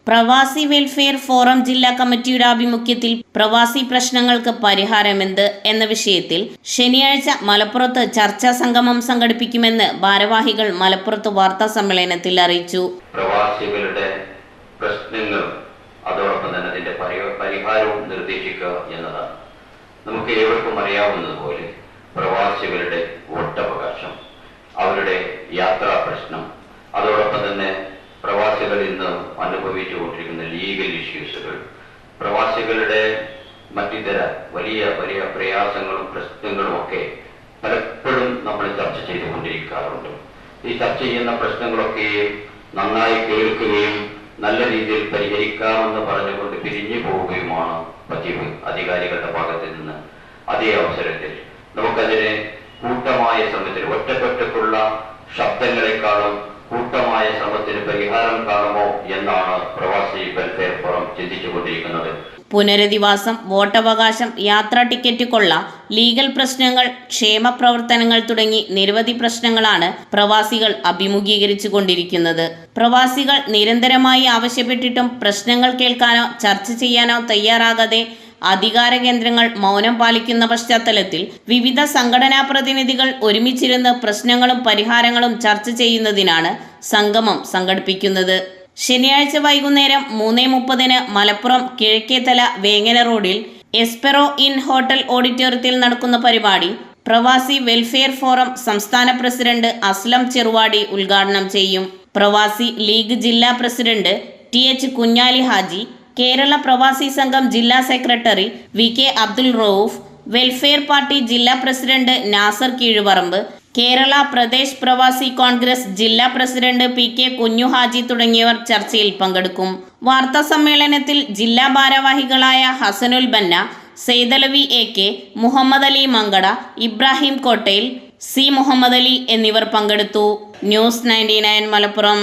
പ്രവാസി welfare forum ജില്ലാ കമ്മിറ്റിയുടെ ആഭിമുഖ്യത്തിൽ പ്രവാസി പ്രശ്നങ്ങൾക്ക് പരിഹാരമെന്ത് എന്ന വിഷയത്തിൽ ശനിയാഴ്ച മലപ്പുറത്ത് ചർച്ചാ സംഗമം സംഘടിപ്പിക്കുമെന്ന് ഭാരവാഹികൾ മലപ്പുറത്ത് വാർത്താ സമ്മേളനത്തിൽ അറിയിച്ചു. പ്രവാസികളുടെ പ്രശ്നങ്ങളും അതോടൊപ്പം തന്നെ അതിന്റെ പരിഹാരവും നിർദ്ദേശിക്കുക എന്നതാണ്. നമുക്ക് ഏവർക്കും അറിയാവുന്നതുപോലെ പ്രവാസികളുടെ വോട്ടവകാശം, അവരുടെ യാത്രാ പ്രശ്നം, അതോടൊപ്പം തന്നെ പ്രവാസികൾ ഇന്ന് അനുഭവിച്ചുകൊണ്ടിരിക്കുന്ന ലീഗൽ ഇഷ്യൂസുകൾ, പ്രവാസികളുടെ മറ്റിതര വലിയ വലിയ പ്രയാസങ്ങളും പ്രശ്നങ്ങളും ഒക്കെ പലപ്പോഴും നമ്മൾ ചർച്ച ചെയ്തുകൊണ്ടിരിക്കാറുണ്ട്. ഈ ചർച്ച ചെയ്യുന്ന പ്രശ്നങ്ങളൊക്കെ നന്നായി കേൾക്കുകയും നല്ല രീതിയിൽ പരിഹരിക്കാമെന്ന് പറഞ്ഞുകൊണ്ട് പിരിഞ്ഞു പോവുകയുമാണ് പതിവ് അധികാരികളുടെ ഭാഗത്ത് നിന്ന്. അതേ അവസരത്തിൽ നമുക്കതിനെ കൂട്ടമായ ശ്രമത്തിൽ, ഒറ്റപ്പെട്ടക്കുള്ള ശബ്ദങ്ങളെക്കാളും കൂട്ടമായ ശ്രമത്തിന് പരിഹാരം കാണുമോ എന്നാണ് പ്രവാസി വെൽഫെയർ ഫോറം ചിന്തിച്ചുകൊണ്ടിരിക്കുന്നത്. പുനരധിവാസം, വോട്ടവകാശം, യാത്രാ ടിക്കറ്റ് കൊള്ള, ലീഗൽ പ്രശ്നങ്ങൾ, ക്ഷേമ പ്രവർത്തനങ്ങൾ തുടങ്ങി നിരവധി പ്രശ്നങ്ങളാണ് പ്രവാസികൾ അഭിമുഖീകരിച്ചു കൊണ്ടിരിക്കുന്നത്. പ്രവാസികൾ നിരന്തരമായി ആവശ്യപ്പെട്ടിട്ടും പ്രശ്നങ്ങൾ കേൾക്കാനോ ചർച്ച ചെയ്യാനോ തയ്യാറാകാതെ അധികാര കേന്ദ്രങ്ങൾ മൗനം പാലിക്കുന്ന പശ്ചാത്തലത്തിൽ വിവിധ സംഘടനാ പ്രതിനിധികൾ ഒരുമിച്ചിരുന്ന് പ്രശ്നങ്ങളും പരിഹാരങ്ങളും ചർച്ച ചെയ്യുന്നതിനാണ് സംഗമം സംഘടിപ്പിക്കുന്നത്. ശനിയാഴ്ച വൈകുന്നേരം 3:30 മലപ്പുറം കിഴക്കേത്തല വേങ്ങന റോഡിൽ എസ്പെറോ ഇൻ ഹോട്ടൽ ഓഡിറ്റോറിയത്തിൽ നടക്കുന്ന പരിപാടി പ്രവാസി വെൽഫെയർ ഫോറം സംസ്ഥാന പ്രസിഡന്റ് അസ്ലം ചെറുവാടി ഉദ്ഘാടനം ചെയ്യും. പ്രവാസി ലീഗ് ജില്ലാ പ്രസിഡന്റ് TH കുഞ്ഞാലി ഹാജി, കേരള പ്രവാസി സംഘം ജില്ലാ secretary VK Abdul Rauf, welfare party ജില്ലാ പ്രസിഡന്റ് നാസർ കീഴുപറമ്പ്, കേരള പ്രദേശ് പ്രവാസി കോൺഗ്രസ് ജില്ലാ പ്രസിഡന്റ് PK കുഞ്ഞു ഹാജി തുടങ്ങിയവർ ചർച്ചയിൽ പങ്കെടുക്കും. വാർത്താ സമ്മേളനത്തിൽ ജില്ലാ ഭാരവാഹികളായ ഹസനുൽ ബന്ന, സെയ്തലവി AK, മുഹമ്മദ് അലി മങ്കട, ഇബ്രാഹിം കോട്ടയിൽ, C മുഹമ്മദ് അലി എന്നിവർ പങ്കെടുത്തു. ന്യൂസ് 99 മലപ്പുറം.